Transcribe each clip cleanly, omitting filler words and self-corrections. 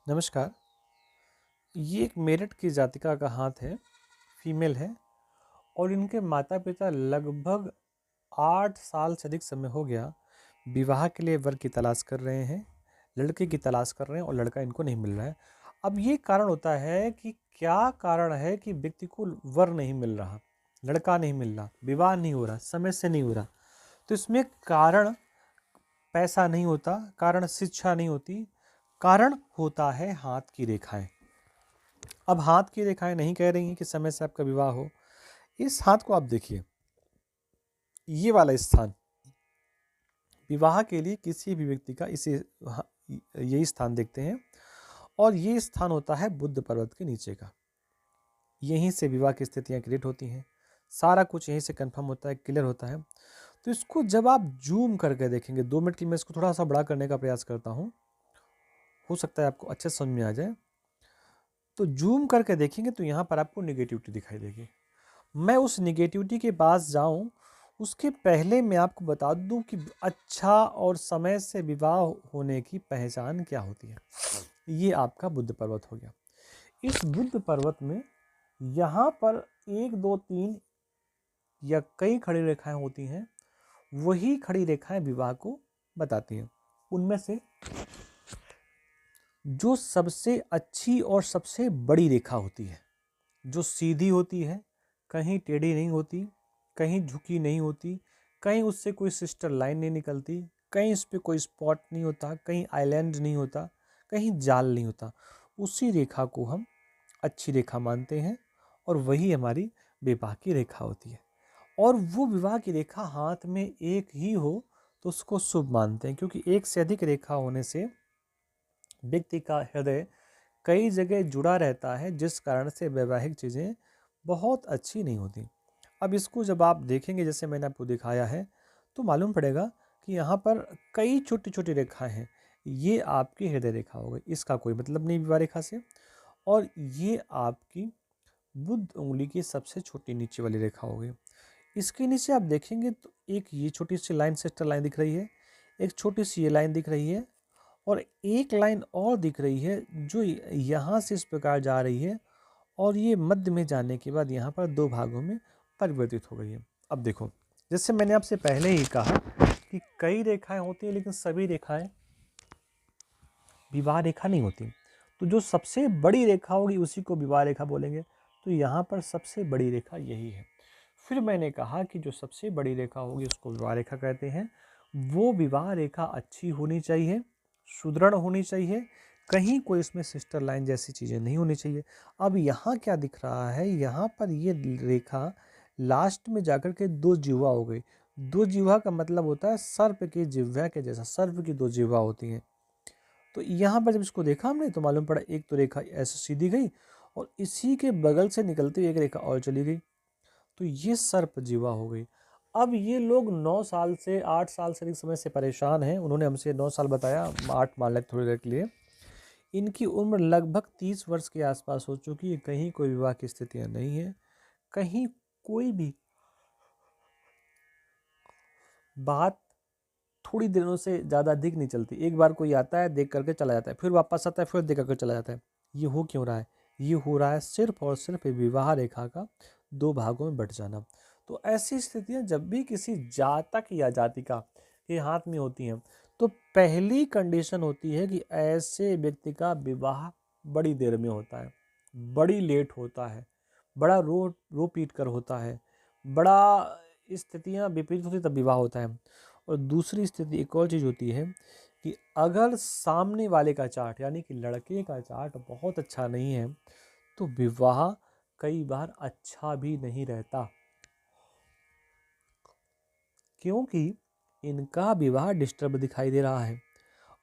नमस्कार। ये एक मेरठ की जातिका का हाथ है, फीमेल है और इनके माता-पिता लगभग 8 साल से अधिक समय हो गया विवाह के लिए वर की तलाश कर रहे हैं, लड़के की तलाश कर रहे हैं और लड़का इनको नहीं मिल रहा है। अब ये कारण होता है कि क्या कारण है कि व्यक्ति को वर नहीं मिल रहा, लड़का नहीं मिल रहा, विवाह नहीं हो रहा, समय से नहीं हो रहा। तो इसमें कारण पैसा नहीं होता, कारण शिक्षा नहीं होती, कारण होता है हाथ की रेखाएँ। अब हाथ की रेखाएं नहीं कह रही हैं कि समय से आपका विवाह हो। इस हाथ को आप देखिए, ये वाला स्थान विवाह के लिए किसी भी व्यक्ति का इसे यही स्थान देखते हैं और ये स्थान होता है बुद्ध पर्वत के नीचे का। यहीं से विवाह की स्थितियां क्रिएट होती हैं, सारा कुछ यहीं से कंफर्म होता है, क्लियर होता है। तो इसको जब आप जूम करके देखेंगे, 2 मिनट के लिए मैं इसको थोड़ा सा बड़ा करने का प्रयास करता हूँ, हो सकता है आपको अच्छे समझ में आ जाए। तो जूम करके देखेंगे तो यहाँ पर आपको निगेटिविटी दिखाई देगी। मैं उस निगेटिविटी के पास जाऊं उसके पहले मैं आपको बता दूं कि अच्छा और समय से विवाह होने की पहचान क्या होती है। ये आपका बुद्ध पर्वत हो गया। इस बुद्ध पर्वत में यहाँ पर 1 2 3 या कई खड़ी रेखाएं होती हैं। वही खड़ी रेखाएं विवाह को बताती हैं। उनमें से जो सबसे अच्छी और सबसे बड़ी रेखा होती है, जो सीधी होती है, कहीं टेढ़ी नहीं होती, कहीं झुकी नहीं होती, कहीं उससे कोई सिस्टर लाइन नहीं निकलती, कहीं इस पे कोई स्पॉट नहीं होता, कहीं आइलैंड नहीं होता, कहीं जाल नहीं होता, उसी रेखा को हम अच्छी रेखा मानते हैं और वही हमारी विवाह की रेखा होती है। और वो विवाह की रेखा हाथ में एक ही हो तो उसको शुभ मानते हैं, क्योंकि एक से अधिक रेखा होने से व्यक्ति का हृदय कई जगह जुड़ा रहता है, जिस कारण से वैवाहिक चीज़ें बहुत अच्छी नहीं होती। अब इसको जब आप देखेंगे, जैसे मैंने आपको दिखाया है, तो मालूम पड़ेगा कि यहाँ पर कई छोटी छोटी रेखाएं हैं। ये आपकी हृदय रेखा हो गई, इसका कोई मतलब नहीं विवाह रेखा से। और ये आपकी बुद्ध उंगली की सबसे छोटी नीचे वाली रेखा हो गई। इसके नीचे आप देखेंगे तो एक ये छोटी सी लाइन, सिस्टर लाइन दिख रही है, एक छोटी सी ये लाइन दिख रही है और एक लाइन और दिख रही है जो यहाँ से इस प्रकार जा रही है और ये मध्य में जाने के बाद यहाँ पर 2 भागों में परिवर्तित हो गई है। अब देखो, जैसे मैंने आपसे पहले ही कहा कि कई रेखाएं होती हैं लेकिन सभी रेखाएं विवाह रेखा नहीं होती। तो जो सबसे बड़ी रेखा होगी उसी को विवाह रेखा बोलेंगे। तो यहाँ पर सबसे बड़ी रेखा यही है। फिर मैंने कहा कि जो सबसे बड़ी रेखा होगी उसको विवाह रेखा कहते हैं। वो विवाह रेखा अच्छी होनी चाहिए, सुदृढ़ होनी चाहिए, कहीं कोई इसमें सिस्टर लाइन जैसी चीज़ें नहीं होनी चाहिए। अब यहाँ क्या दिख रहा है, यहाँ पर ये रेखा लास्ट में जाकर के 2 जिह्वा हो गई। 2 जिह्वा का मतलब होता है सर्प की जिह्वा के जैसा, सर्प की 2 जिह्वा होती हैं। तो यहाँ पर जब इसको देखा हमने तो मालूम पड़ा एक तो रेखा ऐसे सीधी गई और इसी के बगल से निकलती हुई एक रेखा और चली गई, तो ये सर्प जीवा हो गई। अब ये लोग 9 साल से 8 साल से अधिक समय से परेशान हैं। उन्होंने हमसे 9 साल बताया, 8 मान लेते थोड़ी देर के लिए। इनकी उम्र लगभग 30 वर्ष के आसपास हो चुकी है। कहीं कोई विवाह की स्थितियां नहीं है, कहीं कोई भी बात थोड़ी दिनों से ज़्यादा अधिक नहीं चलती। एक बार कोई आता है, देख करके चला जाता है, फिर वापस आता है, फिर देख करके चला जाता है। ये हो क्यों रहा है? ये हो रहा है सिर्फ और सिर्फ विवाह रेखा का 2 भागों में बट जाना। तो ऐसी स्थितियाँ जब भी किसी जातक या जातिका के हाथ में होती हैं तो पहली कंडीशन होती है कि ऐसे व्यक्ति का विवाह बड़ी देर में होता है, बड़ी लेट होता है, बड़ा रो रो पीट कर होता है, बड़ा स्थितियाँ विपरीत होती तब विवाह होता है। और दूसरी स्थिति एक और चीज़ होती है कि अगर सामने वाले का चार्ट यानी कि लड़के का चार्ट बहुत अच्छा नहीं है तो विवाह कई बार अच्छा भी नहीं रहता, क्योंकि इनका विवाह डिस्टर्ब दिखाई दे रहा है।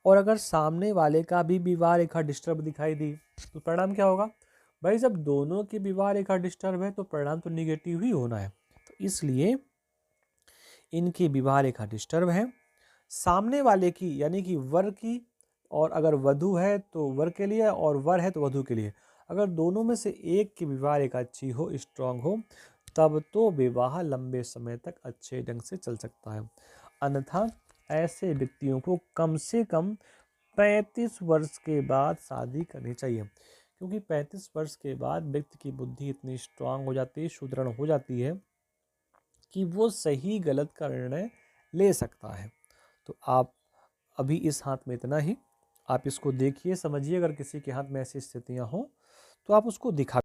और अगर सामने वाले का भी विवाह रेखा डिस्टर्ब दिखाई दी तो परिणाम क्या होगा? भाई जब दोनों की विवाह रेखा डिस्टर्ब है तो परिणाम तो निगेटिव ही होना है। तो इसलिए इनकी विवाह रेखा डिस्टर्ब है। सामने वाले की यानी कि वर की, और अगर वधु है तो वर के लिए और वर है तो वधु के लिए, अगर दोनों में से एक की विवाह रेखा अच्छी हो, स्ट्रांग हो, तब तो विवाह लंबे समय तक अच्छे ढंग से चल सकता है। अन्यथा ऐसे व्यक्तियों को कम से कम 35 वर्ष के बाद शादी करनी चाहिए, क्योंकि 35 वर्ष के बाद व्यक्ति की बुद्धि इतनी स्ट्रांग हो जाती है, सुदृढ़ हो जाती है कि वो सही गलत का निर्णय ले सकता है। तो आप अभी इस हाथ में इतना ही, आप इसको देखिए समझिए, अगर किसी के हाथ में ऐसी स्थितियां हो तो आप उसको दिखा